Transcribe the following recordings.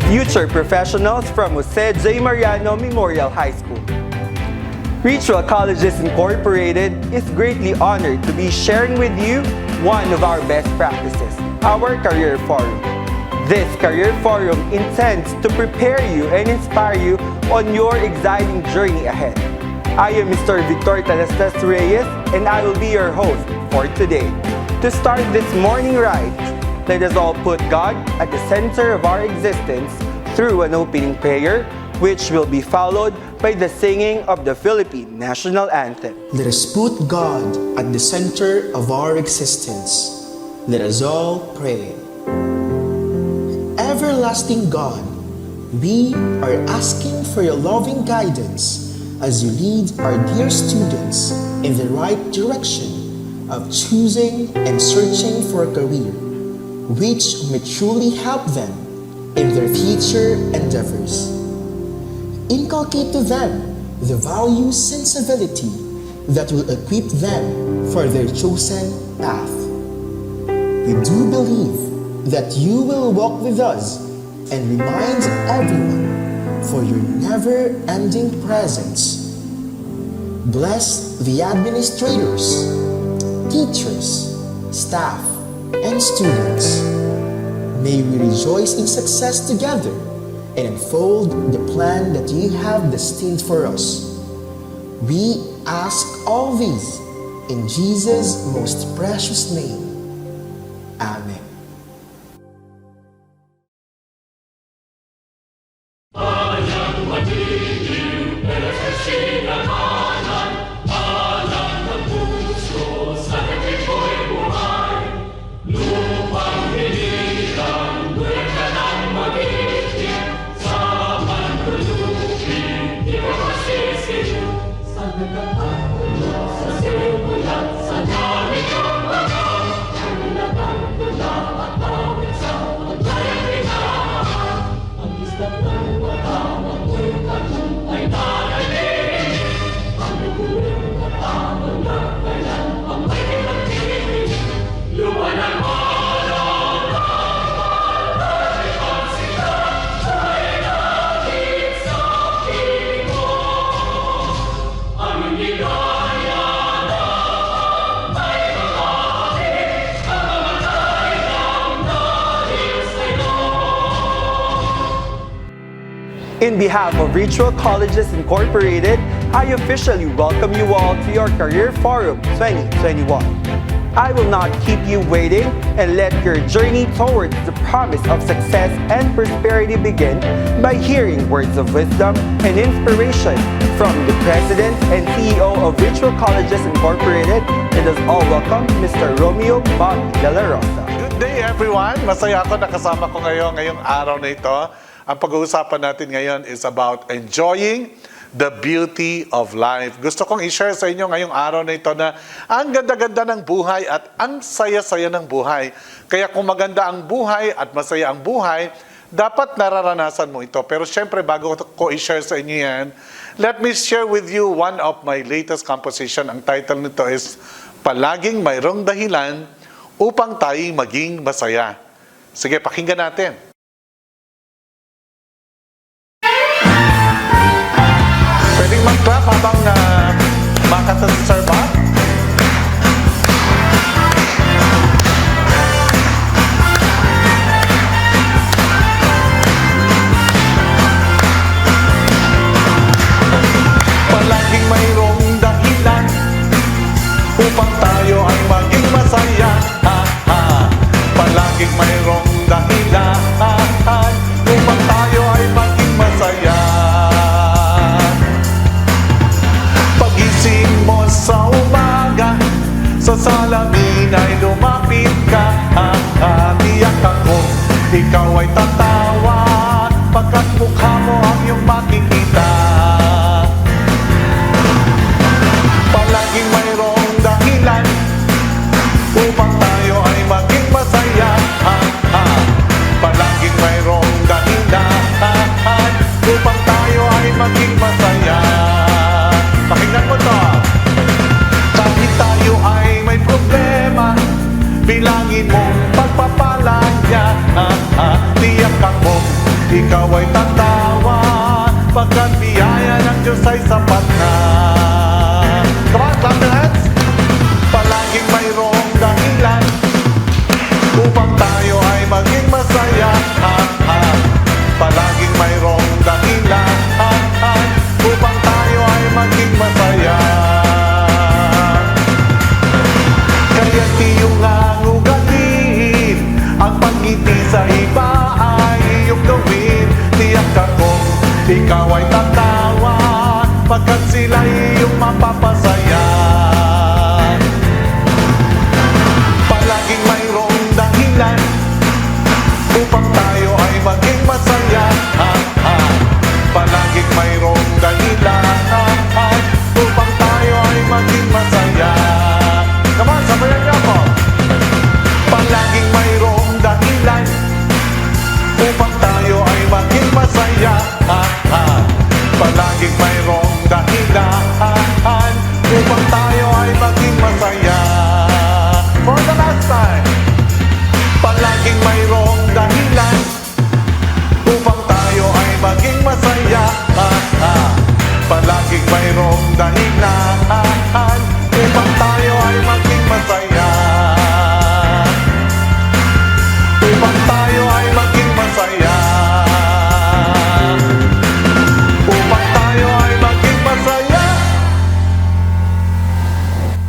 future professionals from Jose J. Mariano Memorial High School. Ritual Colleges Incorporated is greatly honored to be sharing with you one of our best practices, our Career Forum. This Career Forum intends to prepare you and inspire you on your exciting journey ahead. I am Mr. Victor Talastas Reyes and I will be your host for today. To start this morning ride, let us all put God at the center of our existence through an opening prayer, which will be followed by the singing of the Philippine National Anthem. Let us put God at the center of our existence. Let us all pray. Everlasting God, we are asking for your loving guidance as you lead our dear students in the right direction of choosing and searching for a career, which may truly help them in their future endeavors. Inculcate to them the values and civility that will equip them for their chosen path. We do believe that you will walk with us and remind everyone for your never-ending presence. Bless the administrators, teachers, staff, and students. May we rejoice in success together and unfold the plan that you have destined for us. We ask all these in Jesus' most precious name. Amen. In behalf of Ritual Colleges Incorporated, I officially welcome you all to your Career Forum 2021. I will not keep you waiting and let your journey towards the promise of success and prosperity begin by hearing words of wisdom and inspiration from the President and CEO of Ritual Colleges Incorporated. Let us all welcome Mr. Romeo Bobby De La Rosa. Good day everyone! Masaya ako nakasama ko ngayong araw na ito. Ang pag-uusapan natin ngayon is about enjoying the beauty of life. Gusto kong i-share sa inyo ngayong araw na ito na ang ganda-ganda ng buhay at ang saya-saya ng buhay. Kaya kung maganda ang buhay at masaya ang buhay, dapat nararanasan mo ito. Pero syempre, bago ko i-share sa inyo yan, let me share with you one of my latest composition. Ang title nito is Palaging Mayroong Dahilan Upang Tayo'y Maging Masaya. Sige, pakinggan natin. Pwedeng mag-clap habang makanta si Sir Bob. Palaging mayroong dahilan upang tayo ay maging masaya. Palaging mayroong dahilan upang tayo ay maging masaya. Sa umaga, sa salamin ay lumapit ka. Tiyak ako, ikaw ay tatawa pagkat mukha mo ang iyong makikita. Palaging mayroong dahilan upang tayo ay maging masaya. Palaging mayroong dahilan upang tayo ay maging masaya. Pakinggan mo to. Kahit tayo ay may problema, bilangin mo pagpapala niya. Tiyak ako, ikaw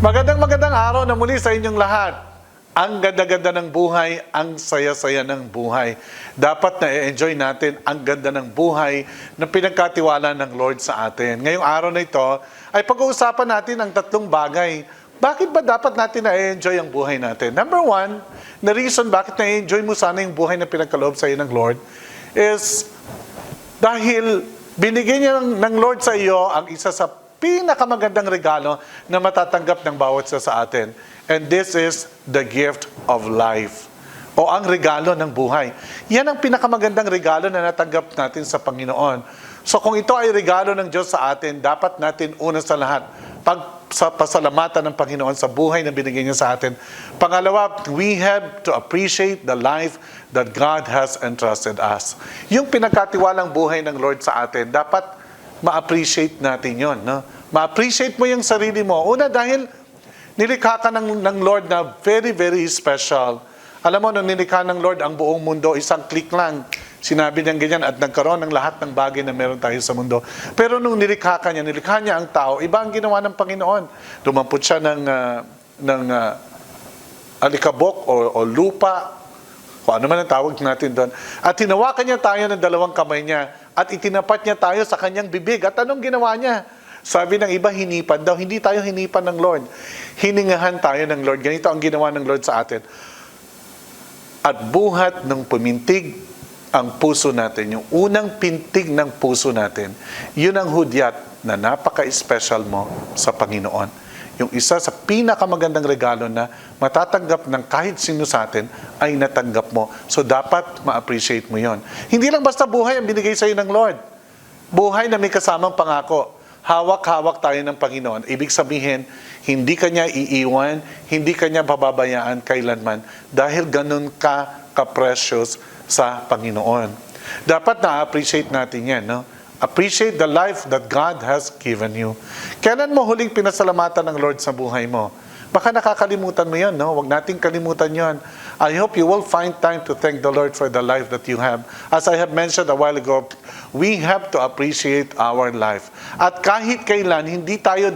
Magandang araw na muli sa inyong lahat. Ang ganda-ganda ng buhay, ang saya-saya ng buhay. Dapat na-enjoy natin ang ganda ng buhay na pinagkatiwala ng Lord sa atin. Ngayong araw na ito ay pag-uusapan natin ang tatlong bagay. Bakit ba dapat natin na-enjoy ang buhay natin? Number one, the reason bakit na-enjoy mo sana yung buhay na pinagkaloob sa iyo ng Lord is dahil binigyan niya ng Lord sa iyo ang isa sa pinakamagandang regalo na matatanggap ng bawat isa sa atin. And this is the gift of life. O ang regalo ng buhay. Yan ang pinakamagandang regalo na natanggap natin sa Panginoon. So kung ito ay regalo ng Diyos sa atin, dapat natin una sa lahat, sa pasalamatan ng Panginoon sa buhay na binigyan niya sa atin. Pangalawa, we have to appreciate the life that God has entrusted us. Yung pinagkatiwalang buhay ng Lord sa atin, dapat ma-appreciate natin yon, no? Ma-appreciate mo yung sarili mo. Una, dahil nilikha ka ng Lord na very, very special. Alam mo, nung nilikha ng Lord ang buong mundo, isang click lang. Sinabi niya ganyan at nagkaroon ng lahat ng bagay na meron tayo sa mundo. Pero nung nilikha niya ang tao, iba ang ginawa ng Panginoon. Dumampot siya ng alikabok o lupa, kung ano man ang tawag natin doon. At hinawakan niya tayo ng dalawang kamay niya at itinapat niya tayo sa kanyang bibig. At anong ginawa niya? Sabi ng iba, hinipan daw. Hindi tayo hinipan ng Lord. Hiningahan tayo ng Lord. Ganito ang ginawa ng Lord sa atin. At buhat ng pumintig ang puso natin. Yung unang pintig ng puso natin. Yun ang hudyat na napaka-special mo sa Panginoon. Yung isa sa pinakamagandang regalo na matatanggap ng kahit sino sa atin ay natanggap mo. So dapat ma-appreciate mo yon. Hindi lang basta buhay ang binigay sa iyo ng Lord. Buhay na may kasamang pangako. Hawak-hawak tayo ng Panginoon. Ibig sabihin, hindi ka niya iiwan, hindi ka niya pababayaan kailanman dahil ganun ka-precious sa Panginoon. Dapat na-appreciate natin yan, no? Appreciate the life that God has given you. Kailan mo huling pinasalamatan ng Lord sa buhay mo? Baka nakakalimutan mo yan, no? Huwag nating kalimutan yan. I hope you will find time to thank the Lord for the life that you have. As I have mentioned a while ago, we have to appreciate our life. At kahit kailan, hindi tayo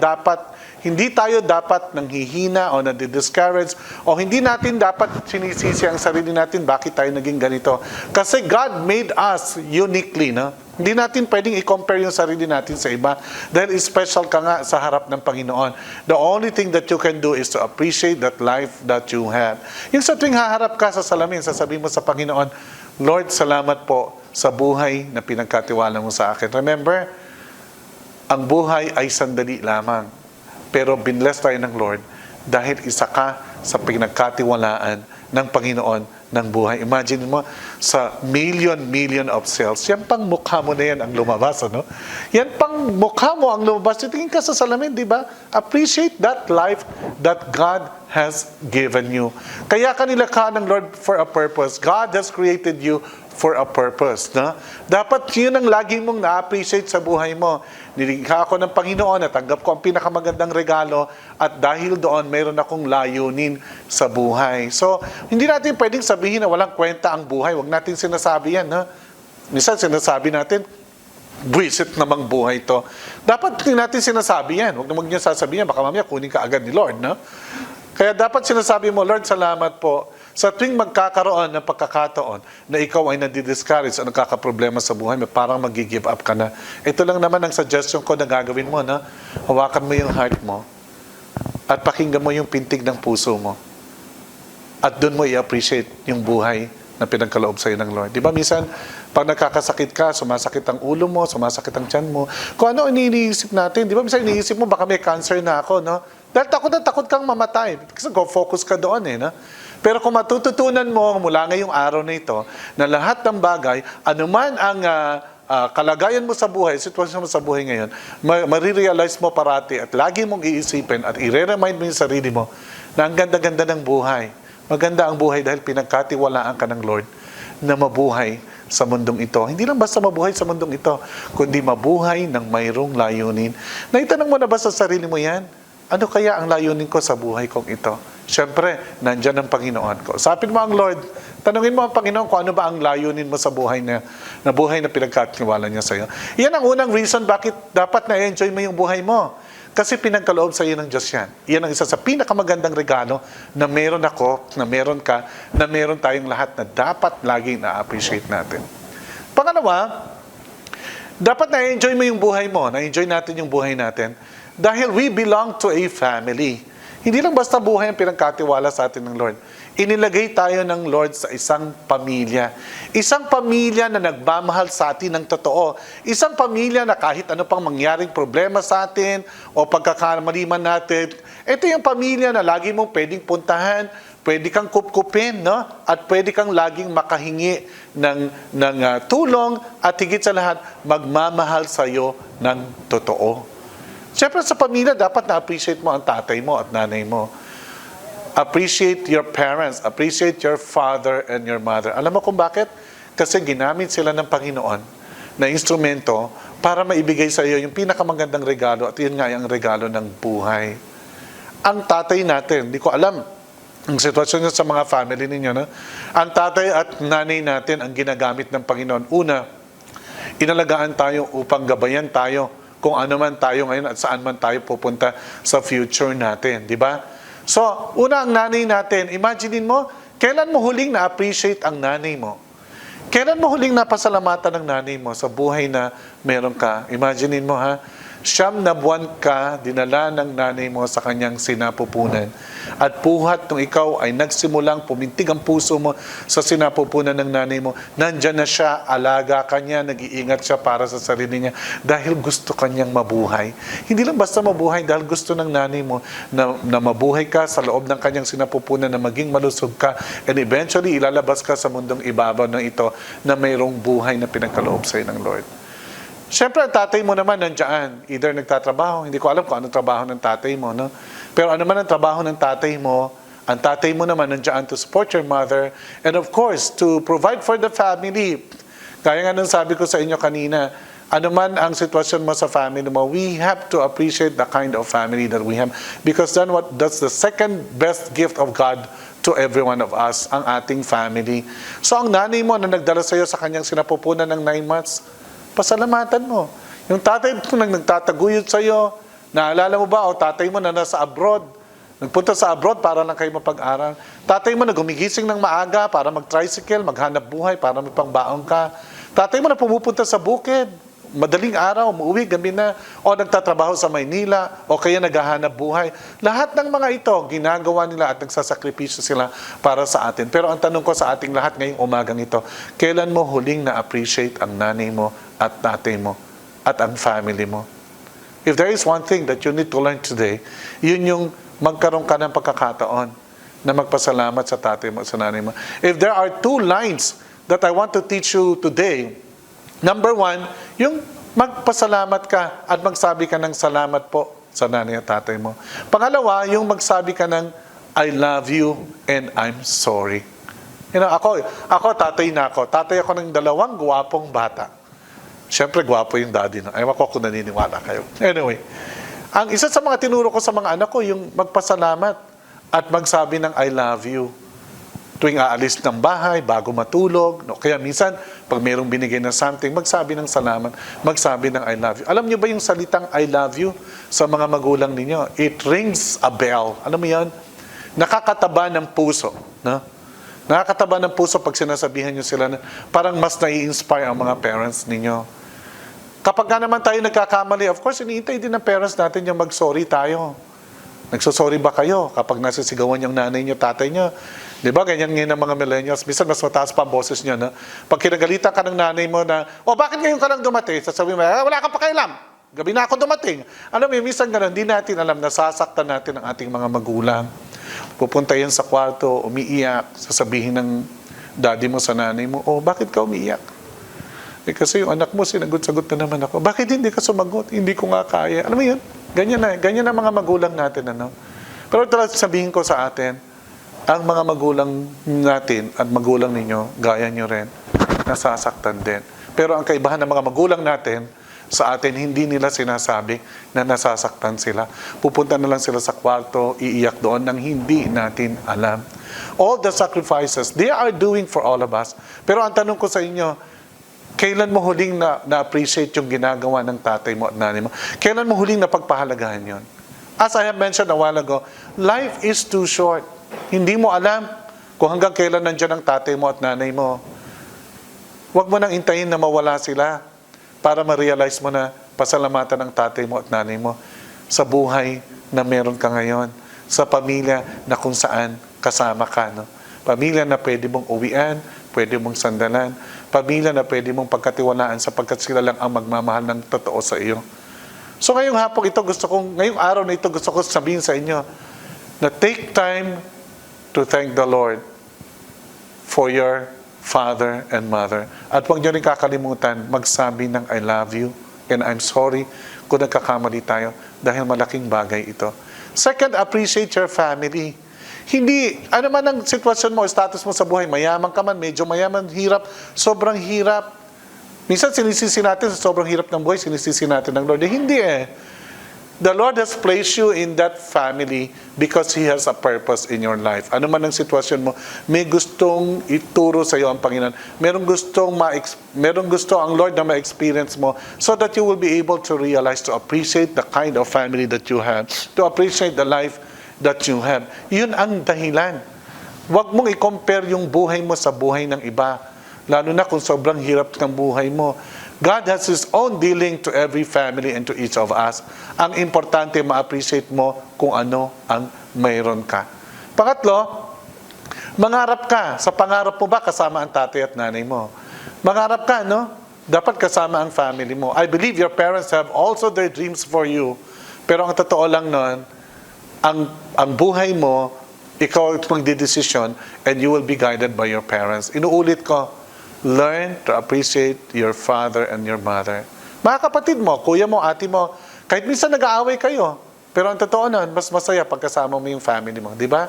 dapat nanghihina o nadi-discourage o hindi natin dapat sinisisi ang sarili natin bakit tayo naging ganito. Kasi God made us uniquely, no? Hindi natin pwedeng i-compare yung sarili natin sa iba dahil special ka nga sa harap ng Panginoon. The only thing that you can do is to appreciate that life that you have. Yung sa tuwing haharap ka sa salamin, sasabihin mo sa Panginoon, Lord, salamat po sa buhay na pinagkatiwala mo sa akin. Remember, ang buhay ay sandali lamang. Pero binless tayo ng Lord dahil isa ka sa pinagkatiwalaan ng Panginoon ng buhay. Imagine mo, sa million of cells, yan pang mukha mo na yan ang lumabas, ano? Yan pang mukha mo ang lumabas. Tingin ka sa salamin, di ba? Appreciate that life that God has given you. Kaya kanila ka ng Lord for a purpose. God has created you for a purpose. No? Dapat yun ang lagi mong na-appreciate sa buhay mo. Nilikha ako ng Panginoon, natanggap ko ang pinakamagandang regalo at dahil doon, mayroon akong layunin sa buhay. So, hindi natin pwedeng sabihin na walang kwenta ang buhay. Huwag natin sinasabi yan. Ha? Minsan sinasabi natin, buwisit namang buhay to. Dapat hindi natin sinasabi yan. Huwag naman niyo sasabihin yan, baka mamaya kunin ka agad ni Lord. No? Kaya dapat sinasabi mo, Lord, salamat po. Sa tuwing magkakaroon ng pagkakataon na ikaw ay nadi-discourage o nagkakaproblema sa buhay mo, parang mag-give up ka na. Ito lang naman ang suggestion ko na gagawin mo, na hawakan mo yung heart mo at pakinggan mo yung pintig ng puso mo. At doon mo i-appreciate yung buhay na pinagkaloob sa iyo ng Lord. Di ba minsan, pag nagkakasakit ka, sumasakit ang ulo mo, sumasakit ang tiyan mo, kung ano iniisip natin, di ba minsan iniisip mo, baka may cancer na ako, no? Dahil takot kang mamatay. Kasi go focus ka doon, no? Pero kung matututunan mo mula ngayong araw na ito, na lahat ng bagay, anuman ang kalagayan mo sa buhay, sitwasyon mo sa buhay ngayon, marirealize mo parati at lagi mong iisipin at i-remind mo yung sarili mo na ang ganda-ganda ng buhay. Maganda ang buhay dahil pinagkatiwalaan ka ng Lord na mabuhay sa mundong ito. Hindi lang basta mabuhay sa mundong ito, kundi mabuhay ng mayroong layunin. Naitanong mo na ba sa sarili mo yan? Ano kaya ang layunin ko sa buhay kong ito? Siyempre, nandyan ang Panginoon ko. Sapin mo ang Lord, tanungin mo ang Panginoon kung ano ba ang layunin mo sa buhay na buhay na pinagkatiwala niya sa iyo. Yan ang unang reason bakit dapat na-enjoy mo yung buhay mo. Kasi pinagkaloob sa iyo ng Diyos yan. Yan ang isa sa pinakamagandang regalo na meron ako, na meron ka, na meron tayong lahat na dapat laging na-appreciate natin. Pangalawa, dapat na-enjoy mo yung buhay mo. Na-enjoy natin yung buhay natin. Dahil we belong to a family. Hindi lang basta buhay ang pinagkatiwala sa atin ng Lord. Inilagay tayo ng Lord sa isang pamilya. Isang pamilya na nagmamahal sa atin ng totoo. Isang pamilya na kahit ano pang mangyaring problema sa atin o pagkakamaliman natin, ito yung pamilya na lagi mong pwedeng puntahan, pwede kang kupkupin, no? At pwede kang laging makahingi ng tulong at higit sa lahat, magmamahal sa iyo ng totoo. Siyempre sa pamilya, dapat na-appreciate mo ang tatay mo at nanay mo. Appreciate your parents, appreciate your father and your mother. Alam mo kung bakit? Kasi ginamit sila ng Panginoon na instrumento para maibigay sa iyo yung pinakamagandang regalo at yun nga yung regalo ng buhay. Ang tatay natin, hindi ko alam ang sitwasyon nyo sa mga family ninyo, no? Ang tatay at nanay natin ang ginagamit ng Panginoon. Una, inalagaan tayo upang gabayan tayo kung ano man tayo ngayon at saan man tayo pupunta sa future natin, di ba? So, una ang nanay natin, imaginein mo, kailan mo huling na-appreciate ang nanay mo? Kailan mo huling napasalamatan ng nanay mo sa buhay na meron ka? Imaginein mo ha, 9 na buwan ka dinala ng nanay mo sa kanyang sinapupunan. At buhat nung ikaw ay nagsimulang pumintig ang puso mo sa sinapupunan ng nanay mo, nandyan na siya, alaga ka niya, nag-iingat siya para sa sarili niya dahil gusto kanyang mabuhay. Hindi lang basta mabuhay dahil gusto ng nanay mo na mabuhay ka sa loob ng kanyang sinapupunan, na maging malusog ka, and eventually ilalabas ka sa mundong ibabaw ng ito na mayroong buhay na pinagkaloob sa iyo ng Lord. Siyempre, ang tatay mo naman nandiyan. Either nagtatrabaho, hindi ko alam kung anong trabaho ng tatay mo, no? Pero ano man ang trabaho ng tatay mo, ang tatay mo naman nandiyan to support your mother and of course, to provide for the family. Kaya nga nung sabi ko sa inyo kanina, ano man ang sitwasyon mo sa family mo, we have to appreciate the kind of family that we have because that's the second best gift of God to every one of us, ang ating family. So, ang nanay mo na nagdala sa iyo sa kanyang sinapupunan ng 9 months, pasalamatan mo. Yung tatay mo nang nagtataguyod sa iyo, naalala mo ba, o tatay mo na nasa abroad, nagpunta sa abroad para lang kayo mapag-aral. Tatay mo na gumigising ng maaga para mag-tricycle, maghanap buhay para may pangbaon ka. Tatay mo na pumupunta sa bukid, madaling araw, umuwi, gabi na, o nagtatrabaho sa Maynila, o kaya naghahanap buhay. Lahat ng mga ito, ginagawa nila at nagsasakripisyo sila para sa atin. Pero ang tanong ko sa ating lahat ngayong umagang ito, kailan mo huling na-appreciate ang nanay mo at tatay mo at ang family mo? If there is one thing that you need to learn today, yun yung magkaroon ka ng pagkakataon na magpasalamat sa tatay mo at sa nanay mo. If there are 2 lines that I want to teach you today, number 1, yung magpasalamat ka at magsabi ka ng salamat po sa nanay at tatay mo. Pangalawa, yung magsabi ka ng I love you and I'm sorry. You know, ako tatay na ako. Tatay ako ng 2 gwapong bata. Siyempre, gwapo yung daddy. No? Ewan ko kung naniniwala kayo. Anyway, ang isa sa mga tinuro ko sa mga anak ko, yung magpasalamat at magsabi ng I love you. Tuwing aalis ng bahay, bago matulog. No? Kaya minsan, pag mayroong binigay na something, magsabi ng salamat, magsabi ng I love you. Alam niyo ba yung salitang I love you sa mga magulang ninyo? It rings a bell. Alam mo yan? Nakakataba ng puso. No? Nakakataba ng puso pag sinasabihan nyo sila na parang mas nai-inspire ang mga parents ninyo. Kapag nga naman tayo nagkakamali, of course, iniintay din ng parents natin yung mag-sorry tayo. Nagsosorry ba kayo kapag nasisigawan yung nanay nyo, tatay nyo? Di ba, ganyan ngayon ng mga millennials. Minsan mas mataas pa ang boses nyo, no? Pag kinagalitan ka ng nanay mo na, bakit ngayon ka lang dumating? Sasabihin mo, wala kang pakialam. Gabi na ako dumating. Alam mo, minsan gano'n, hindi natin alam, nasasaktan natin ang ating mga magulang. Pupunta yan sa kwarto, umiiyak, sasabihin ng daddy mo sa nanay mo, bakit ka umiiyak? Kasi yung anak mo, sinagot-sagot na naman ako. Bakit hindi ka sumagot? Hindi ko nga kaya. Alam mo yun? Ganyan na mga magulang natin. Ano? Pero talagang sabihin ko sa atin, ang mga magulang natin at magulang ninyo, gaya nyo rin, nasasaktan din. Pero ang kaibahan ng mga magulang natin, sa atin, hindi nila sinasabi na nasasaktan sila. Pupunta na lang sila sa kwarto, iiyak doon nang hindi natin alam. All the sacrifices, they are doing for all of us. Pero ang tanong ko sa inyo, Kailan mo huling na-appreciate yung ginagawa ng tatay mo at nanay mo? Kailan mo huling napagpahalagahan yon? As I have mentioned a while ago, life is too short. Hindi mo alam kung hanggang kailan nandiyan ang tatay mo at nanay mo. Huwag mo nang intayin na mawala sila para ma-realize mo na pasalamatan ng tatay mo at nanay mo sa buhay na meron ka ngayon, sa pamilya na kung saan kasama ka. No? Pamilya na pwede mong uwian, pwede mong sandalan, pamilya na pwede mong pagkatiwalaan sapagkat sila lang ang magmamahal ng totoo sa iyo. So ngayong hapon ito, ngayong araw na ito, gusto ko sabihin sa inyo na take time to thank the Lord for your father and mother. At huwag niyo rin kakalimutan magsabi ng I love you and I'm sorry kung nagkakamali tayo dahil malaking bagay ito. Second, appreciate your family. Hindi, ano man ang sitwasyon mo, status mo sa buhay, mayaman ka man, medyo mayaman, hirap, sobrang hirap. Minsan sinisisi natin sa sobrang hirap ng buhay, sinisisi natin ng Lord. Hindi eh. The Lord has placed you in that family because He has a purpose in your life. Ano man ang sitwasyon mo, may gustong ituro sa iyo ang Panginoon. Merong gusto ang Lord na ma-experience mo so that you will be able to realize, to appreciate the kind of family that you have, to appreciate the life that you have. Yun ang dahilan. Huwag mong i-compare yung buhay mo sa buhay ng iba. Lalo na kung sobrang hirap ng buhay mo. God has His own dealing to every family and to each of us. Ang importante, ma-appreciate mo kung ano ang mayroon ka. Pangatlo, mangarap ka. Sa pangarap mo ba, kasama ang tatay at nanay mo? Mangarap ka, no? Dapat kasama ang family mo. I believe your parents have also their dreams for you. Pero ang totoo lang nun, ang buhay mo, ikaw ang magdidesisyon and you will be guided by your parents. Inuulit ko, learn to appreciate your father and your mother. Mga kapatid mo, kuya mo, ate mo, kahit minsan nag-aaway kayo, pero ang totoo nun, mas masaya pagkasama mo yung family mo, di ba?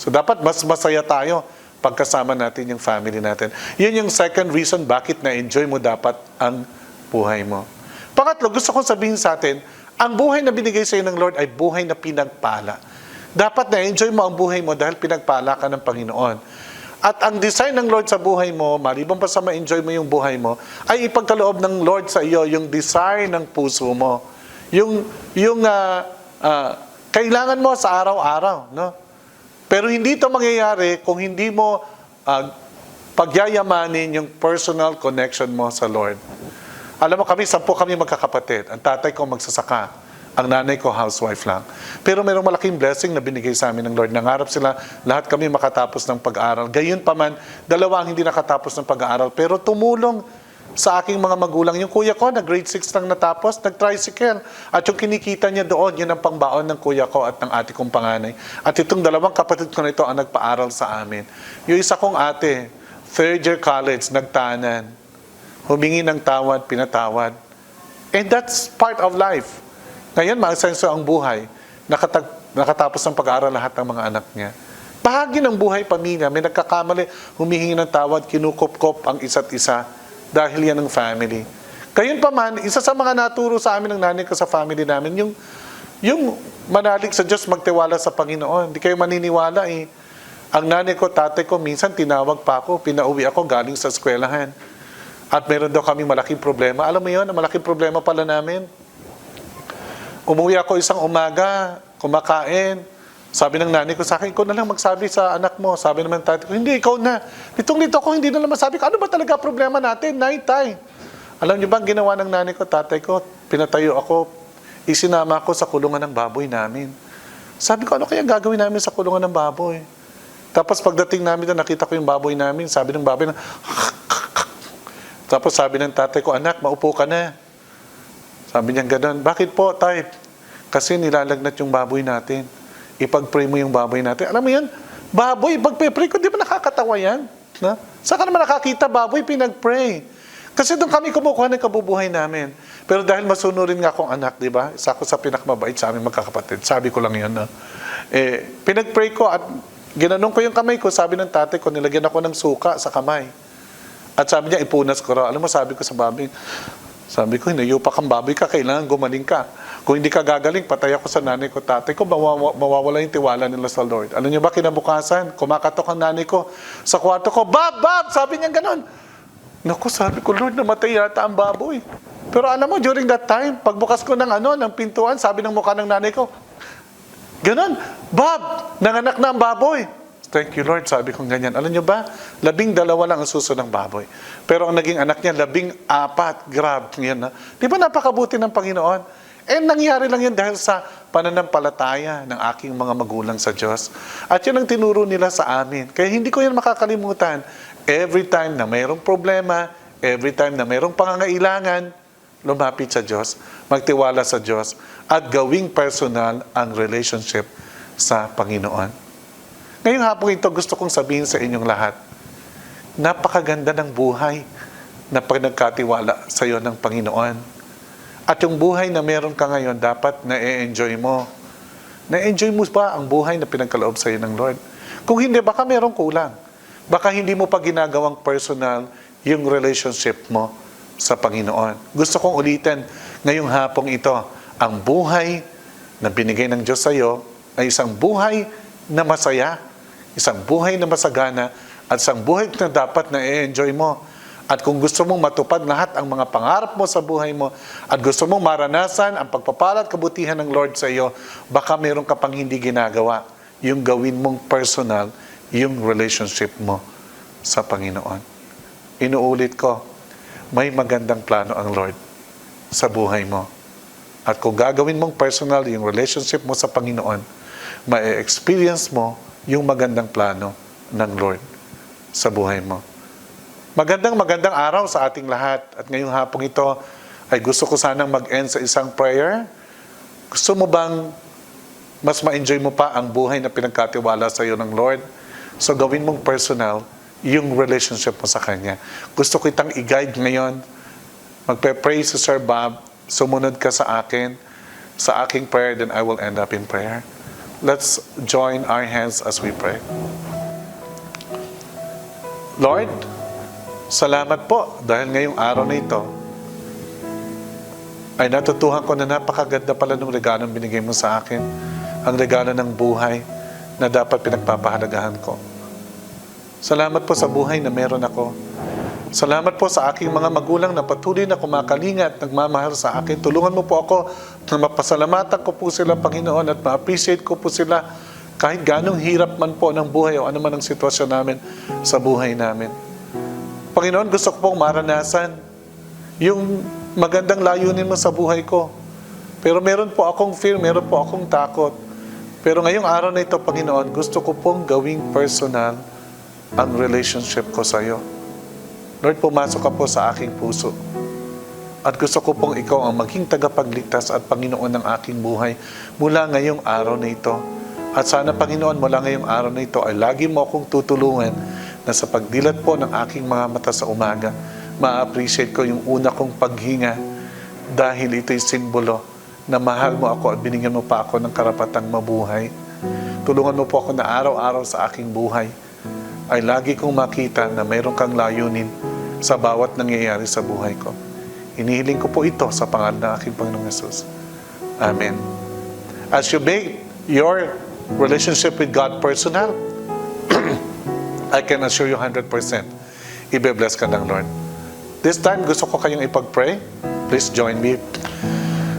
So dapat mas masaya tayo pagkasama natin yung family natin. Yun yung second reason bakit na-enjoy mo dapat ang buhay mo. Pangatlo, gusto kong sabihin sa atin, ang buhay na binigay sa iyo ng Lord ay buhay na pinagpala. Dapat na-enjoy mo ang buhay mo dahil pinagpala ka ng Panginoon. At ang design ng Lord sa buhay mo, maliban pa sa ma-enjoy mo yung buhay mo, ay ipagkaloob ng Lord sa iyo yung desire ng puso mo. Yung kailangan mo sa araw-araw. No? Pero hindi ito mangyayari kung hindi mo pagyayamanin yung personal connection mo sa Lord. Alam mo kami, 10 kami magkakapatid. Ang tatay ko magsasaka. Ang nanay ko, housewife lang. Pero mayroong malaking blessing na binigay sa amin ng Lord. Nangarap sila, lahat kami makatapos ng pag-aaral. Gayon pa man, 2 ang hindi nakatapos ng pag-aaral. Pero tumulong sa aking mga magulang. Yung kuya ko, na grade 6 lang natapos, nag-tricycle. At yung kinikita niya doon, yun ang pangbaon ng kuya ko at ng ate kong panganay. At itong 2 kapatid ko na ito ang nagpaaral sa amin. Yung isa kong ate, 3rd year college, nagtanan. Humingi ng tawad, pinatawad. And that's part of life. Ngayon, maasenso ang buhay. Nakatapos ng pag-aaral lahat ng mga anak niya. Bahagi ng buhay pamilya. May nagkakamali, humihingi ng tawad, kinukop-kop ang isa't isa dahil yan ang family. Gayon pa man, isa sa mga naturo sa amin ng nanay ko sa family namin, yung manalig sa Diyos, magtiwala sa Panginoon. Hindi kayo maniniwala eh. Ang nanay ko, tatay ko, minsan tinawag pa ako, pinauwi ako galing sa eskwelahan. At meron daw kami malaking problema. Alam mo yun, ang malaking problema pala namin. Umuwi ako isang umaga, kumakain. Sabi ng nanay ko sa akin, ikaw na lang magsabi sa anak mo. Sabi naman tatay ko, hindi, ikaw na. Litong-lito ko, hindi na lang masabi ko, ano ba talaga problema natin? Tay. Alam niyo ba ang ginawa ng nanay ko, tatay ko? Pinatayo ako, isinama ako sa kulungan ng baboy namin. Sabi ko, ano kaya gagawin namin sa kulungan ng baboy? Tapos pagdating namin doon, nakita ko yung baboy namin. Sabi ng baboy na, tapos sabi ng tatay ko, anak, maupo ka na. Sabi niya gano'n, bakit po, tay? Kasi nilalagnat yung baboy natin. Ipag-pray mo yung baboy natin. Alam mo yan, baboy, pag-pray ko, di ba nakakatawa yan? Na? Saan ka naman nakakita, baboy, pinag-pray. Kasi doon kami kumukuha ng kabubuhay namin. Pero dahil masunurin nga akong anak, di ba? Isa ko sa pinakmabait sa aming magkakapatid. Sabi ko lang yan, no? Pinag-pray ko at ginanong ko yung kamay ko. Sabi ng tatay ko, nilagyan ako ng suka sa kamay. At sabi niya, ipunas ko raw. Alam mo, sabi ko sa baboy, sabi ko, hinayupak ang baboy ka, kailangan gumaling ka. Kung hindi ka gagaling, patay ako sa nanay ko, tatay ko, mawawala yung tiwala nila sa Lord. Alam niyo ba, kinabukasan, kumakatok ang nanay ko sa kwarto ko, Bob! Sabi niya ganon. Naku, sabi ko, Lord, namatay yata ang baboy. Pero alam mo, during that time, pagbukas ko ng pintuan, sabi ng mukha ng nanay ko, ganon, Bob, nanganak na ang baboy. Thank you, Lord, sabi kong ganyan. Alam nyo ba, 12 lang ang suso ng baboy. Pero ang naging anak niya, 14. Grab, yan na. Di ba napakabuti ng Panginoon? Nangyari lang yun dahil sa pananampalataya ng aking mga magulang sa Diyos. At yun ang tinuro nila sa amin. Kaya hindi ko yan makakalimutan. Every time na mayroong problema, every time na mayroong pangangailangan, lumapit sa Diyos, magtiwala sa Diyos, at gawing personal ang relationship sa Panginoon. Ngayong hapon ito, gusto kong sabihin sa inyong lahat, napakaganda ng buhay na pinagkatiwala sa iyo ng Panginoon. At yung buhay na meron ka ngayon, dapat na-enjoy mo. Na-enjoy mo ba ang buhay na pinagkaloob sa iyo ng Lord? Kung hindi, baka merong kulang. Baka hindi mo pa ginagawang personal yung relationship mo sa Panginoon. Gusto kong ulitin ngayong hapong ito, ang buhay na binigay ng Diyos sa iyo ay isang buhay na masaya, isang buhay na masagana, at isang buhay na dapat na-enjoy mo. At kung gusto mong matupad lahat ang mga pangarap mo sa buhay mo, at gusto mong maranasan ang pagpapala at kabutihan ng Lord sa iyo, baka meron ka pang hindi ginagawa, yung gawin mong personal, yung relationship mo sa Panginoon. Inuulit ko, may magandang plano ang Lord sa buhay mo. At kung gagawin mong personal yung relationship mo sa Panginoon, ma-experience mo yung magandang plano ng Lord sa buhay mo. Magandang araw sa ating lahat. At ngayong hapong ito ay gusto ko sanang mag-end sa isang prayer. Gusto mo bang mas ma-enjoy mo pa ang buhay na pinagkatiwala sa iyo ng Lord? So gawin mong personal yung relationship mo sa Kanya. Gusto ko itang i-guide ngayon. Magpe-pray si Sir Bob. Sumunod ka sa akin, sa aking prayer, then I will end up in prayer. Let's join our hands as we pray. Lord, salamat po dahil ngayong araw na ito ay natutuhan ko na napakaganda pala ng regalong binigay mo sa akin. Ang regalo ng buhay na dapat pinagpapahalagahan ko. Salamat po sa buhay na meron ako. Salamat po sa aking mga magulang na patuloy na kumakalinga at nagmamahal sa akin. Tulungan mo po ako na mapasalamatan ko po sila, Panginoon, at ma-appreciate ko po sila kahit ganong hirap man po ng buhay o ano man ang sitwasyon namin sa buhay namin. Panginoon, gusto ko pong maranasan yung magandang layunin mo sa buhay ko. Pero meron po akong fear, meron po akong takot. Pero ngayong araw na ito, Panginoon, gusto ko pong gawing personal ang relationship ko sa iyo. Lord, pumasok ka po sa aking puso. At gusto ko pong ikaw ang maging tagapagligtas at Panginoon ng aking buhay mula ngayong araw na ito. At sana, Panginoon, mula ngayong araw na ito ay lagi mo akong tutulungan na sa pagdilat po ng aking mga mata sa umaga, ma-appreciate ko yung una kong paghinga dahil ito'y simbolo na mahal mo ako at binigyan mo pa ako ng karapatang mabuhay. Tulungan mo po ako na araw-araw sa aking buhay ay lagi kong makita na mayroon kang layunin sa bawat nangyayari sa buhay ko. Inihiling ko po ito sa pangalan ng aking Panginoong Yesus. Amen. As you make your relationship with God personal, I can assure you 100%, ibe-bless ka ng Lord. This time, gusto ko kayong ipag-pray. Please join me.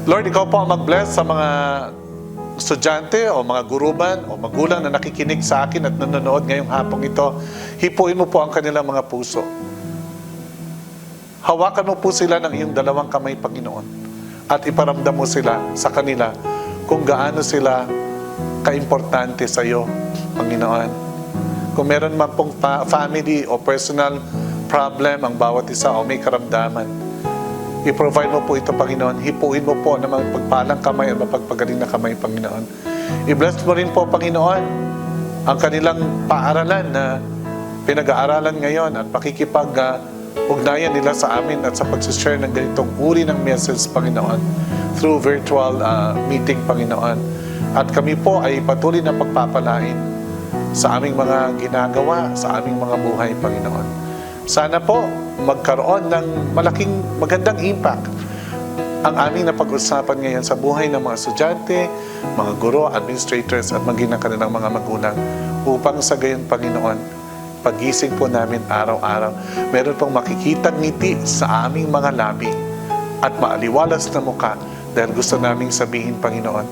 Lord, ikaw po ang mag-bless sa mga estudyante o mga guruban o magulang na nakikinig sa akin at nanonood ngayong hapong ito. Hipuin mo po ang kanilang mga puso. Hawakan mo po sila ng iyong dalawang kamay, Panginoon, at iparamdam mo sila sa kanila kung gaano sila kaimportante sa iyo, Panginoon. Kung meron man pong family o personal problem ang bawat isa o may karamdaman, i-provide mo po ito, Panginoon. Hipuin mo po na magpagpalang kamay at mapagpagaling na kamay, Panginoon. I-bless mo rin po, Panginoon, ang kanilang paaralan na pinag-aaralan ngayon at pakikipag-ugnayan nila sa amin at sa pag-share ng ganitong uri ng message, Panginoon, through virtual meeting, Panginoon. At kami po ay patuloy na pagpapalain sa aming mga ginagawa, sa aming mga buhay, Panginoon. Sana po magkaroon ng magandang impact ang aming napag-usapan ngayon sa buhay ng mga estudyante, mga guro, administrators at maging ng kanilang mga magulang upang sa gayon, Panginoon, Pagising po namin araw-araw, meron pong makikitang ngiti sa aming mga labi at maaliwalas na muka dahil gusto naming sabihin, Panginoon,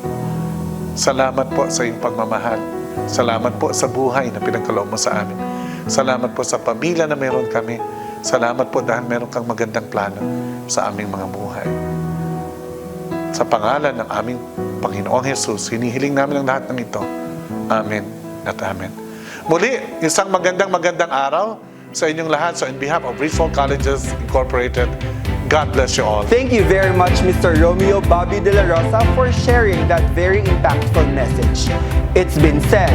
salamat po sa iyong pagmamahal. Salamat po sa buhay na pinagkaloob mo sa amin. Salamat po sa pamilya na meron kami. Salamat po dahil meron kang magandang plano sa aming mga buhay. Sa pangalan ng aming Panginoong Jesus, hinihiling namin ang lahat ng ito. Amen at amen. Muli, isang magandang araw sa inyong lahat. So in behalf of Ritual Colleges Incorporated, God bless you all. Thank you very much, Mr. Romeo Bobby De La Rosa, for sharing that very impactful message. It's been said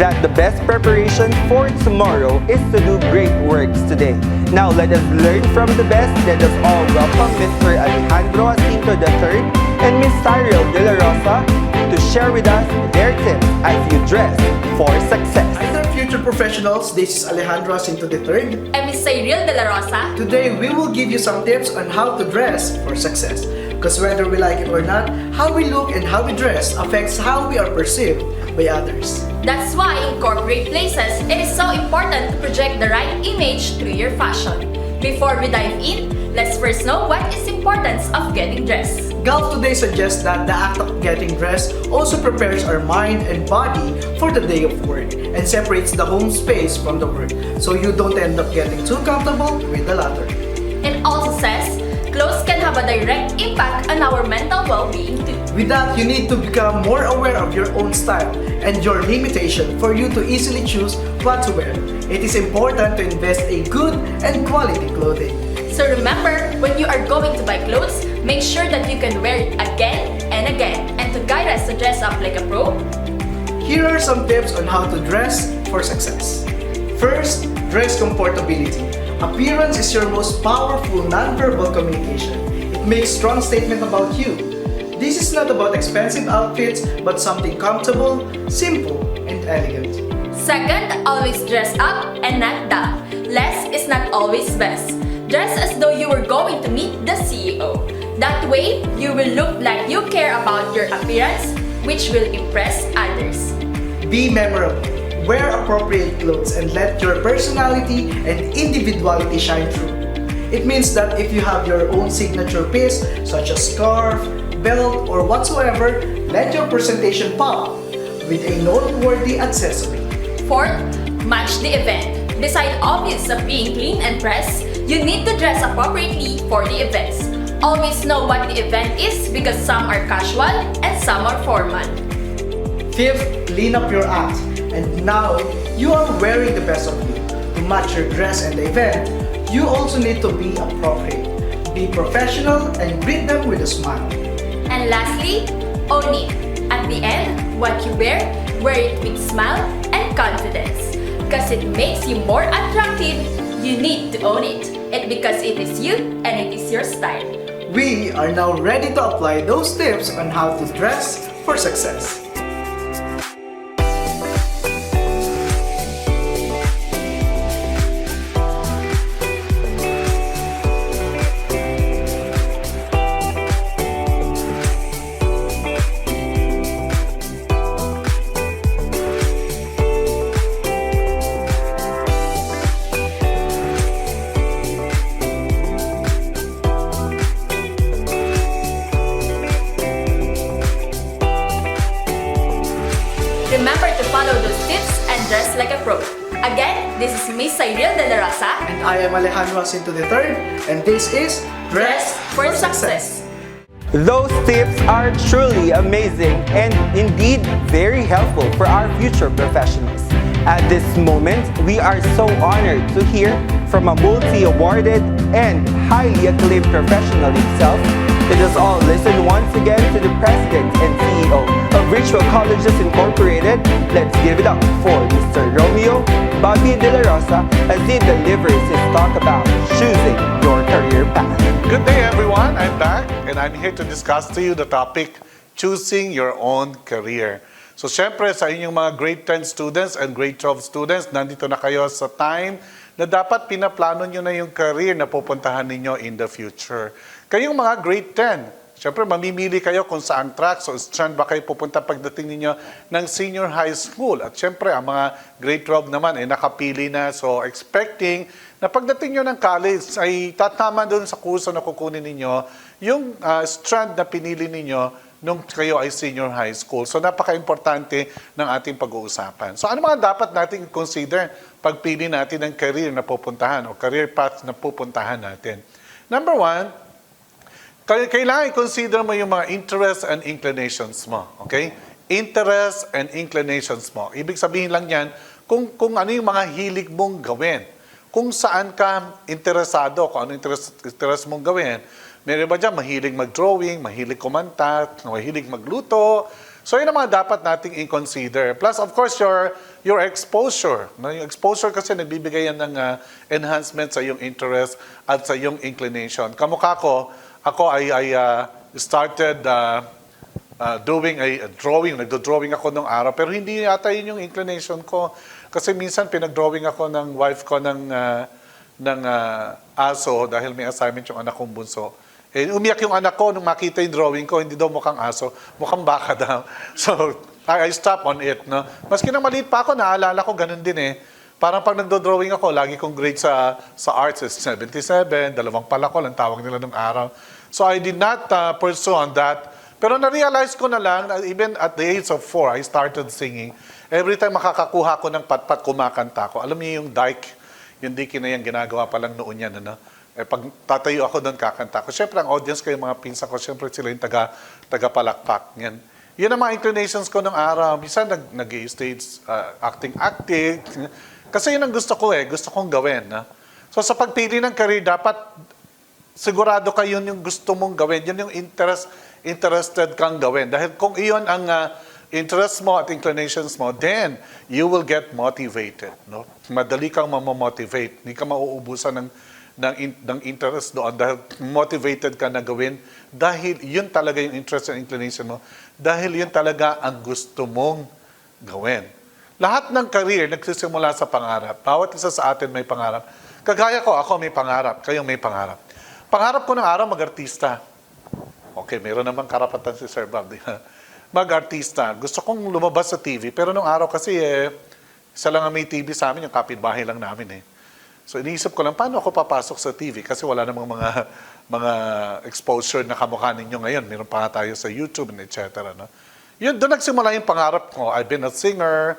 that the best preparation for tomorrow is to do great works today. Now let us learn from the best. Let us all welcome Mr. Alejandro Jacinto III and Ms. Cyril De La Rosa to share with us their tips as you dress for success. Hi there, future professionals. This is Alejandro Jacinto III. I'm Miss Cyril De La Rosa. Today, we will give you some tips on how to dress for success. Because whether we like it or not, how we look and how we dress affects how we are perceived by others. That's why in corporate places, it is so important to project the right image through your fashion. Before we dive in, let's first know what is the importance of getting dressed. Gulf today suggests that the act of getting dressed also prepares our mind and body for the day of work and separates the home space from the work, so you don't end up getting too comfortable with the latter. It also says, clothes can have a direct impact on our mental well-being too. With that, you need to become more aware of your own style and your limitation for you to easily choose what to wear. It is important to invest in good and quality clothing. So remember, when you are going to buy clothes, make sure that you can wear it again and again. And to guide us to dress up like a pro, here are some tips on how to dress for success. First, dress comfortability. Appearance is your most powerful non-verbal communication. It makes strong statement about you. This is not about expensive outfits, but something comfortable, simple, and elegant. second, always dress up and not down. Less is not always best. Dress as though you were going to meet the CEO. That way, you will look like you care about your appearance, which will impress others. Be memorable. Wear appropriate clothes and let your personality and individuality shine through. It means that if you have your own signature piece, such as scarf, belt, or whatsoever, let your presentation pop with a noteworthy accessory. Fourth, match the event. Beside obvious of being clean and pressed, you need to dress appropriately for the events. Always know what the event is because some are casual and some are formal. Fifth, clean up your act. And now, you are wearing the best of you. To match your dress and the event, you also need to be appropriate. Be professional and greet them with a smile. And lastly, own it. At the end, what you wear it with smile and confidence. Because it makes you more attractive, you need to own it. And because it is you and it is your style. We are now ready to apply those tips on how to dress for success. Remember to follow those tips and dress like a pro. Again, this is Miss Cyril De La Rosa. And I am Alejandro Jacinto III, and this is Dress for Success. Those tips are truly amazing and indeed very helpful for our future professionals. At this moment, we are so honored to hear from a multi-awarded and highly acclaimed professional himself. Let us all listen once again to the President and CEO of Ritual Colleges Incorporated. Let's give it up for Mr. Romeo Bobby De La Rosa as he delivers his talk about choosing your career path. Good day everyone, I'm back and I'm here to discuss to you the topic, choosing your own career. So syempre sa inyong mga grade 10 students and grade 12 students, nandito na kayo sa time na dapat pinaplano nyo na yung career na pupuntahan ninyo in the future. Kayong mga grade 10, Siyempre, mamimili kayo kung saang track. So, saan ba kayo pupunta pagdating ninyo ng senior high school? At siyempre, ang mga grade 12 naman ay nakapili na. So, expecting na pagdating nyo ng college ay tatama doon sa kurso na kukunin ninyo yung strand na pinili ninyo nung kayo ay senior high school. So, napaka-importante ng ating pag-uusapan. So, ano mga dapat natin consider pagpili natin ng career na pupuntahan o career path na pupuntahan natin? Number one, kailangan i-consider mo yung mga interests and inclinations mo. Okay? Interests and inclinations mo. Ibig sabihin lang yan, kung ano yung mga hilig mong gawin. Kung saan ka interesado, kung ano interest mong gawin. Meron ba dyan, mahilig mag-drawing, mahilig kumanta, mahilig magluto. So, yun ang mga dapat nating i-consider. Plus, of course, your exposure. Yung exposure kasi nagbibigay yan ng enhancement sa iyong interest at sa iyong inclination. Kamukha ko, ako ay started doing a drawing. Nagdo-drawing ako nung araw. Pero hindi yata yun yung inclination ko. Kasi minsan pinag-drawing ako ng wife ko ng aso dahil may assignment yung anak kong bunso. Eh, umiyak yung anak ko nung makita yung drawing ko, hindi daw mukhang aso, mukhang baka daw. So, I stopped on it. No? Maski na maliit pa ako, naalala ko, ganun din eh. Parang pag nagdo-drawing ako, lagi kong grade sa arts is 77, 2 palakol, ang tawag nila nung araw. So I did not pursue on that. Pero na-realize ko na lang, even at the age of 4, I started singing. Every time makakakuha ko ng patpat, kumakanta ko. Alam niyo yung dike, yung dike na yan, ginagawa pa lang noon yan. Ano? Eh, pag tatayo ako doon, kakanta ko. Siyempre, ang audience ko, yung mga pinsa ko, siyempre sila yung taga-palakpak. Yan. Yun ang mga inclinations ko nung araw. Minsan nag-stage acting. Kasi yun ang gusto ko eh. Gusto kong gawin. No? So sa pagpili ng career, dapat sigurado ka yun yung gusto mong gawin. Yun yung interested kang gawin. Dahil kung iyon ang interest mo at inclinations mo, then you will get motivated. No? Madali kang mamomotivate. Hindi ka mauubusan ng interest doon dahil motivated ka na gawin dahil yun talaga yung interest and inclination mo. Dahil yun talaga ang gusto mong gawin. Lahat ng career nagsisimula sa pangarap. Bawat isa sa atin may pangarap. Kagaya ko, ako may pangarap. Kayong may pangarap. Pangarap ko ng araw mag-artista. Okay, meron naman karapatan si Sir Bob. Mag-artista. Gusto kong lumabas sa TV. Pero nung araw kasi, isa lang ang may TV sa amin, yung kapitbahay lang namin eh. So iniisip ko lang, paano ako papasok sa TV? Kasi wala namang mga exposure na kamukha ninyo ngayon. Meron pa nga tayo sa YouTube and etc. No? Yun, doon nagsimula yung pangarap ko. I've been a singer.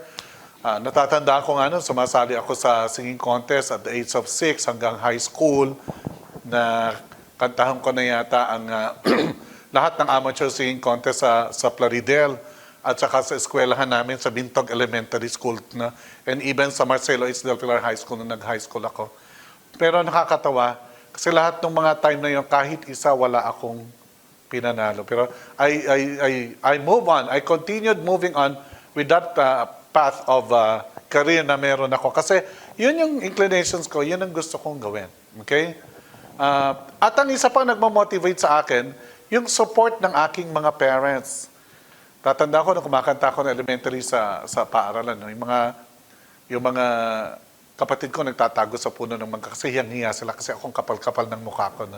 Natatandaan ko nga nun, sumasali ako sa singing contest at the age of 6 hanggang high school na kantahan ko na yata ang lahat ng amateur singing contest sa Plaridel at saka sa eskwelahan namin sa Bintog Elementary School na, and even sa Marcelo H. Del Pilar High School nung nag-high school ako. Pero nakakatawa kasi lahat ng mga time na yun, kahit isa wala akong pinanalo. Pero I move on. I continued moving on with that path of career na meron ako. Kasi yun yung inclinations ko, yun ang gusto kong gawin. Okay? At ang isa pang nagmamotivate sa akin, yung support ng aking mga parents. Tatanda ko na kumakanta ako ng elementary sa paaralan. No? Yung mga kapatid ko nagtatago sa puno ng mangga kasi hiyang-hiya sila kasi akong kapal-kapal ng mukha ko. No?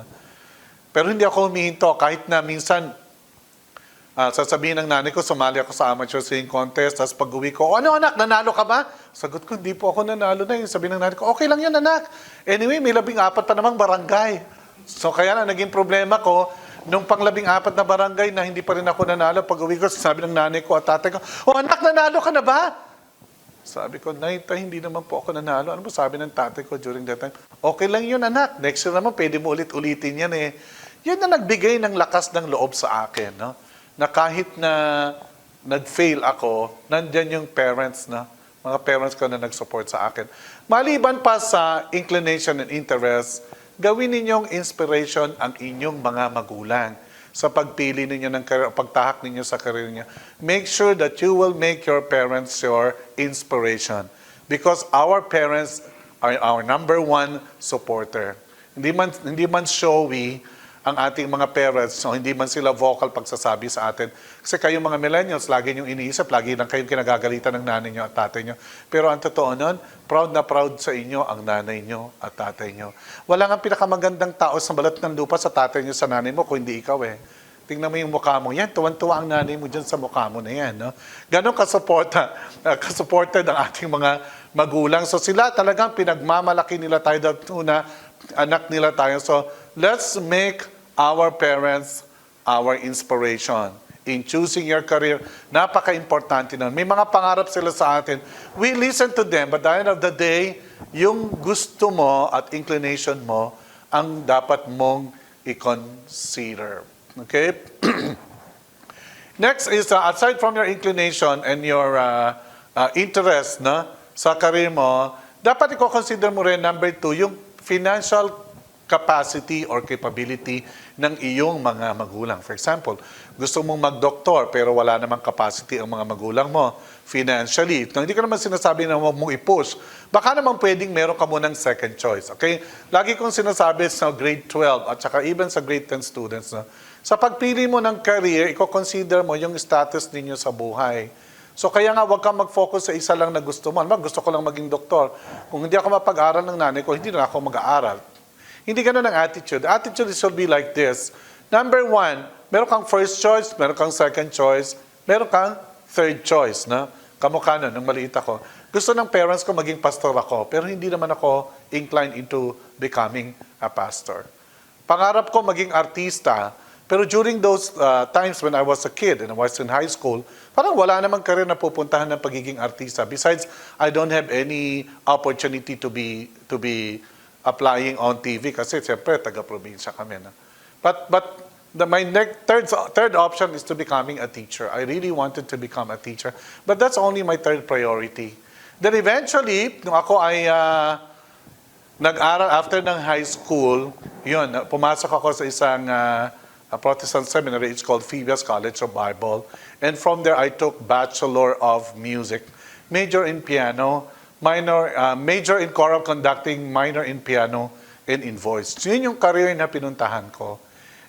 Pero hindi ako humihinto kahit na minsan sasabihin ng nanay ko, sumali ako sa amateur singing contest, tapos pag-uwi ko, ano anak, nanalo ka ba? Sagot ko, hindi po ako nanalo na. Sabi ng nanay ko, okay lang yun anak. Anyway, may 14 pa namang barangay. So kaya na naging problema ko, nung pang 14 na barangay na hindi pa rin ako nanalo, pag-uwi ko, sabi ng nanay ko at tatay ko, oh anak, nanalo ka na ba? Sabi ko, Nay, hindi naman po ako nanalo. Ano ba sabi ng tatay ko during that time? Okay lang yun anak. Next year naman, pwede mo ulit-ulitin yan eh. Yun na nagbigay ng lakas ng loob sa akin, no? Na kahit na nag-fail ako, nandyan yung parents na, mga parents ko na nag-support sa akin. Maliban pa sa inclination and interest, gawin ninyong inspiration ang inyong mga magulang sa pagpili ninyo ng career, pagtahak ninyo sa career niyo. Make sure that you will make your parents your inspiration because our parents are our number one supporter. Hindi man showy ang ating mga parents, so hindi man sila vocal pagsasabi sa atin. Kasi kayong mga millennials, lagi niyong iniisip, lagi lang kayong kinagagalitan ng nanay niyo at tatay niyo. Pero ang totoo nun, proud na proud sa inyo ang nanay niyo at tatay niyo. Wala nga pinakamagandang tao sa balat ng lupa sa tatay niyo, sa nanay mo, kung hindi ikaw eh. tingnan mo yung mukha mo. Yan, tuwan-tuwa ang nanay mo dyan sa mukha mo na yan. No? Ganon kasupported ang ating mga magulang. So sila talagang pinagmamalaki nila tayo dahil una, anak nila tayo. So let's make our parents our inspiration in choosing your career. Napaka-importante nun. May mga pangarap sila sa atin. We listen to them, but at the end of the day, yung gusto mo at inclination mo ang dapat mong i-consider. Okay? Next is, aside from your inclination and your interest sa career mo, dapat i-consider mo rin, number 2, yung financial capacity or capability ng iyong mga magulang. For example, gusto mong mag-doktor pero wala namang capacity ang mga magulang mo financially. Hindi ko naman sinasabi na huwag mong i-push. Baka naman pwedeng meron ka munang second choice. Okay? Lagi kong sinasabi sa grade 12 at saka even sa grade 10 students, sa pagpili mo ng career, i-consider mo yung status ninyo sa buhay. So kaya nga, huwag kang mag-focus sa isa lang na gusto mo. Gusto ko lang maging doktor. Kung hindi ako mapag-aral ng nanay ko, hindi na ako mag-aaral. Hindi ganun ang attitude. Attitude should be like this. Number 1, meron kang first choice, meron kang second choice, meron kang third choice. Kamukha nun, nung maliit ako. Gusto ng parents ko maging pastor ako, pero hindi naman ako inclined into becoming a pastor. Pangarap ko maging artista, pero during those times when I was a kid and I was in high school, parang wala namang career na pupuntahan ng pagiging artista. Besides, I don't have any opportunity to be applying on TV kasi siyempre taga-probinsya kami. But my third option is to becoming a teacher. I really wanted to become a teacher. But that's only my third priority. Then eventually, nung ako ay nag-aral after ng high school, yun, pumasok ako sa isang Protestant seminary. It's called Phoebe's College of Bible. And from there, I took Bachelor of Music. Major in piano, major in choral conducting, minor in piano, and in voice. Yun yung career na pinuntahan ko.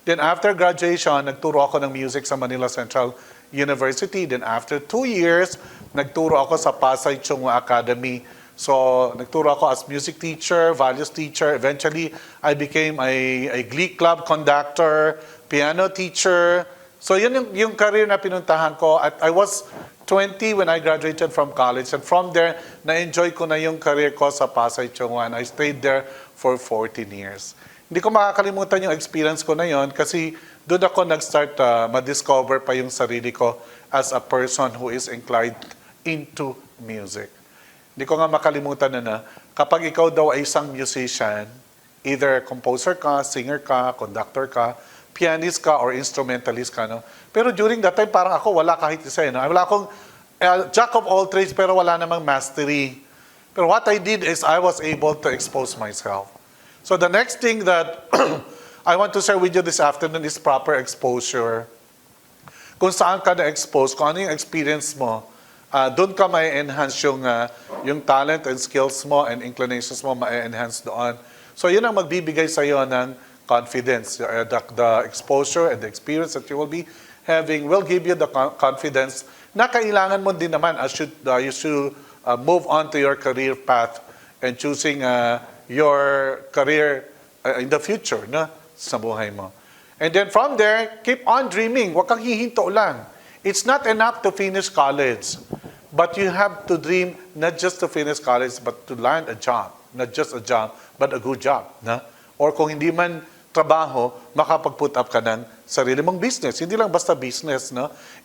Then after graduation, nagturo ako ng music sa Manila Central University. Then after 2 years, nagturo ako sa Pasay Chunghwa Academy. So nagturo ako as music teacher, values teacher. Eventually, I became a glee club conductor, piano teacher. So yun yung career na pinuntahan ko. At I was 20 when I graduated from college. And from there, na-enjoy ko na yung career ko sa Pasay Chunghwa. And I stayed there for 14 years. Hindi ko makakalimutan yung experience ko na yon kasi doon ako nag-start ma-discover pa yung sarili ko as a person who is inclined into music. Hindi ko nga makalimutan na kapag ikaw daw ay isang musician, either composer ka, singer ka, conductor ka, pianist ka, or instrumentalist ka. Pero during that time, parang ako wala kahit isa. Wala akong jack of all trades pero wala namang mastery. Pero what I did is I was able to expose myself. So the next thing that I want to share with you this afternoon is proper exposure. Kung saan ka na-expose, kung ano yung experience mo, doon ka ma-enhance yung talent and skills mo and inclinations mo ma-enhance doon. So yun ang magbibigay sa iyo ng confidence. The exposure and the experience that you will be having will give you the confidence na kailangan mo din naman as you should move on to your career path and choosing your career in the future sa buhay mo. And then from there, keep on dreaming. Huwag kang hihinto lang. It's not enough to finish college, but you have to dream not just to finish college, but to land a job. Not just a job, but a good job. Or kung hindi man trabaho, makapag-put up ka ng sarili mong business. Hindi lang basta business,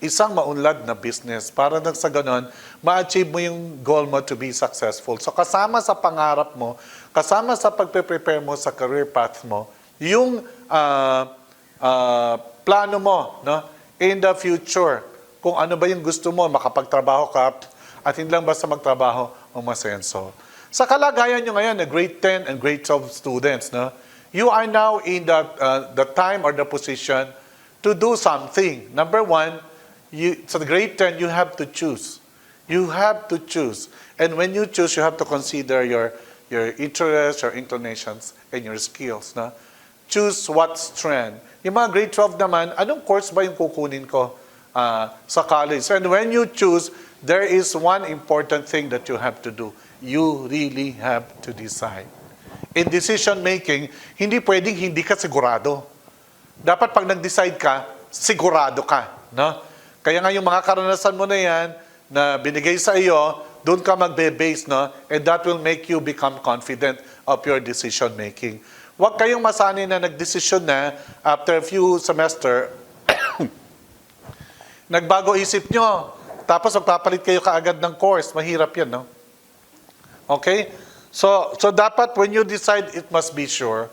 isang maunlad na business. Para nang sa ganon, ma-achieve mo yung goal mo to be successful. So kasama sa pangarap mo, kasama sa pagpe-prepare mo sa career path mo, yung plano mo in the future. Kung ano ba yung gusto mo, makapagtrabaho ka at hindi lang basta magtrabaho o masenso. Sa kalagayan nyo ngayon, grade 10 and grade 12 students, you are now in the time or the position to do something. Number 1, sa grade 10, you have to choose. You have to choose. And when you choose, you have to consider your interests, your inclinations, and your skills. Choose what strand. Yung mga grade 12 naman, anong course ba yung kukunin ko sa college? And when you choose, there is one important thing that you have to do. You really have to decide. In decision making, hindi pwedeng hindi ka sigurado. Dapat pag nag-decide ka, sigurado ka. No? Kaya nga yung mga karanasan mo na yan, na binigay sa iyo, doon ka magbe-base, no? And that will make you become confident of your decision making. Huwag kayong masanay na nagdesisyon na after a few semester, nagbago isip nyo, tapos magpapalit kayo kaagad ng course. Mahirap yan, no? Okay? So dapat when you decide, it must be sure.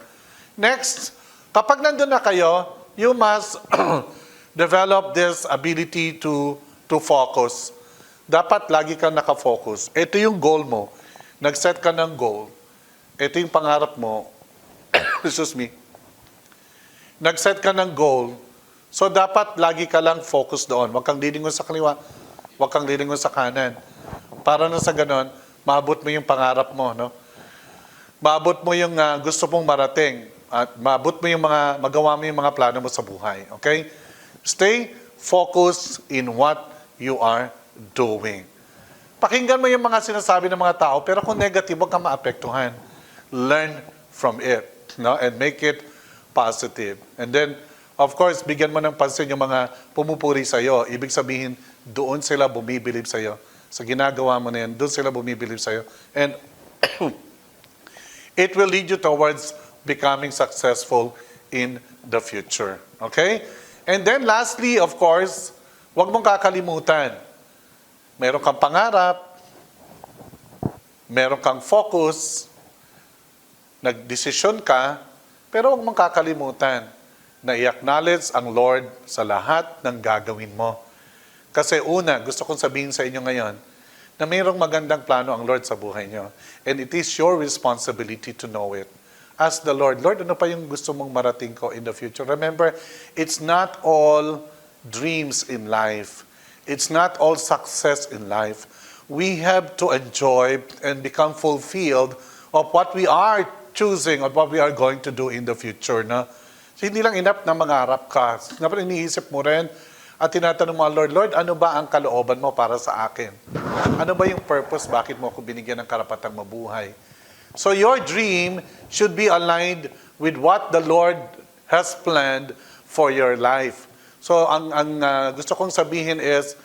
Next, kapag nandun na kayo, you must develop this ability to focus. Dapat lagi kang nakafocus. Ito yung goal mo. Nag-set ka ng goal. Ito yung pangarap mo. Excuse me. Nag-set ka ng goal. So dapat lagi ka lang focus doon. Huwag kang lilingon sa kaliwa. Huwag kang lilingon sa kanan. Para na sa ganon, maabot mo yung pangarap mo. No? Maabot mo yung gusto mong marating. At maabot mo yung magawa mo yung mga plano mo sa buhay. Okay? Stay focused in what you are doing. Pakinggan mo yung mga sinasabi ng mga tao, pero kung negative, huwag kang maapektuhan. Learn from it, no? And make it positive. And then, of course, bigyan mo ng pansin yung mga pumupuri sa'yo. Ibig sabihin, doon sila bumibilib sa'yo. Sa ginagawa mo na yan, doon sila bumibilib sa'yo. And it will lead you towards becoming successful in the future. Okay? And then lastly, of course, huwag mong kakalimutan. Meron kang pangarap, meron kang focus, nagdesisyon ka, pero huwag mong kakalimutan na i-acknowledge ang Lord sa lahat ng gagawin mo. Kasi una, gusto kong sabihin sa inyo ngayon, na mayroong magandang plano ang Lord sa buhay nyo. And it is your responsibility to know it. Ask the Lord, Lord, ano pa yung gusto mong marating ko in the future? Remember, it's not all dreams in life. It's not all success in life. We have to enjoy and become fulfilled of what we are choosing or what we are going to do in the future. No? So, hindi lang enough na mangarap ka. Dapat iniisip mo rin at tinatanong mo, Lord, ano ba ang kalooban mo para sa akin? Ano ba yung purpose? Bakit mo ako binigyan ng karapatang mabuhay? So your dream should be aligned with what the Lord has planned for your life. So ang gusto kong sabihin is,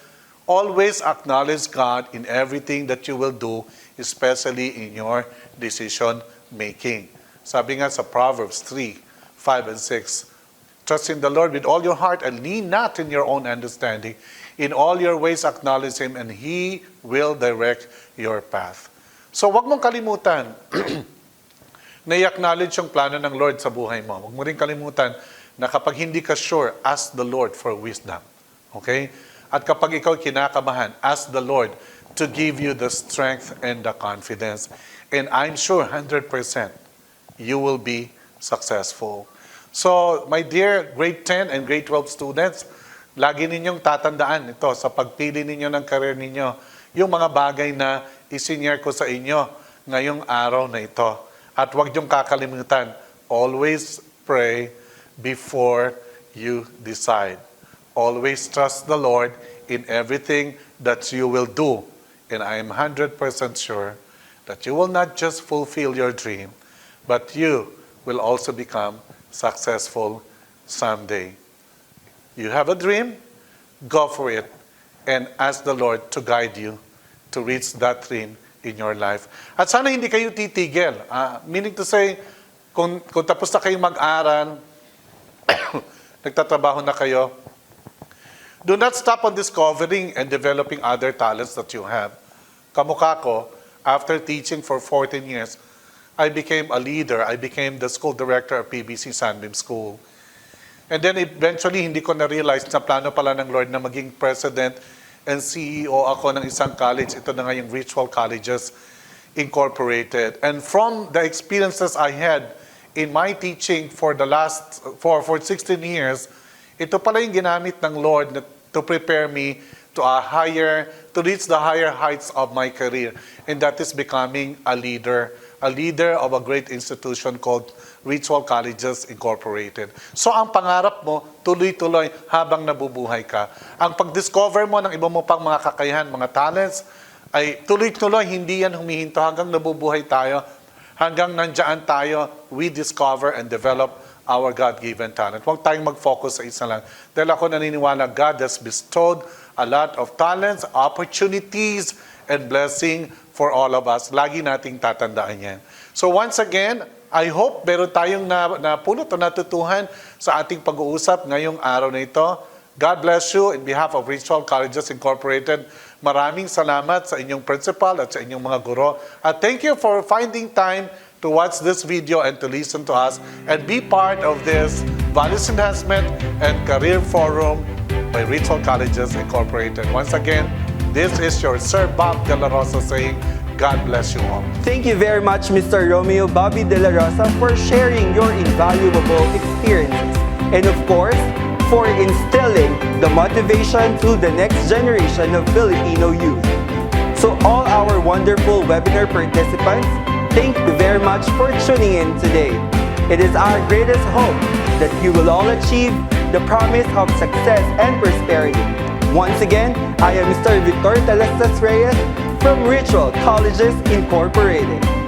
always acknowledge God in everything that you will do, especially in your decision making. Sabi nga sa Proverbs 3, 5 and 6, trust in the Lord with all your heart and lean not in your own understanding. In all your ways acknowledge Him and He will direct your path. So wag mong kalimutan na i-acknowledge yung plano ng Lord sa buhay mo. Wag mo rin kalimutan na kapag hindi ka sure, ask the Lord for wisdom. Okay? At kapag ikaw kinakabahan, ask the Lord to give you the strength and the confidence. And I'm sure 100% you will be successful. So, my dear grade 10 and grade 12 students, lagi ninyong tatandaan ito sa pagpili ninyo ng career ninyo, yung mga bagay na isinyer ko sa inyo ngayong araw na ito. At huwag niyong kakalimutan, always pray before you decide. Always trust the Lord in everything that you will do. And I am 100% sure that you will not just fulfill your dream, but you will also become successful someday. You have a dream, go for it, and ask the Lord to guide you to reach that dream in your life. At sana hindi kayo titigil. Meaning to say, kung tapos na kayong mag-aral, nagtatrabaho na kayo, do not stop on discovering and developing other talents that you have. Kamukha ko, after teaching for 14 years, I became a leader. I became the school director of PBC Sunbeam School. And then eventually, hindi ko na-realize na plano pala ng Lord na maging president and CEO ako ng isang college. Ito na nga yung Ritual Colleges Incorporated. And from the experiences I had in my teaching for the last, for 16 years, ito pala yung ginamit ng Lord to prepare me to reach the higher heights of my career. And that is becoming a leader of a great institution called Ritual Colleges Incorporated. So ang pangarap mo, tuloy-tuloy habang nabubuhay ka. Ang pag-discover mo ng iba mo pang mga kakayahan, mga talents, ay tuloy-tuloy, hindi yan humihinto hanggang nabubuhay tayo, hanggang nandiyan tayo, we discover and develop our God-given talent. Huwag tayong mag-focus sa isa lang. Dahil ako naniniwala, God has bestowed a lot of talents, opportunities, and blessing for all of us. Lagi nating tatandaan yan. So once again, I hope meron tayong napulot o natutuhan sa ating pag-uusap ngayong araw na ito. God bless you in behalf of Ritual Colleges Incorporated. Maraming salamat sa inyong principal at sa inyong mga guro. At thank you for finding time to watch this video and to listen to us and be part of this Values Enhancement and Career Forum by Ritual Colleges Incorporated. Once again, this is your Sir Bob De La Rosa saying, God bless you all. Thank you very much, Mr. Romeo Bobby De La Rosa, for sharing your invaluable experiences. And of course, for instilling the motivation to the next generation of Filipino youth. So all our wonderful webinar participants, thank you very much for tuning in today. It is our greatest hope that you will all achieve the promise of success and prosperity. Once again, I am Mr. Victor Talastas Reyes from Ritual Colleges Incorporated.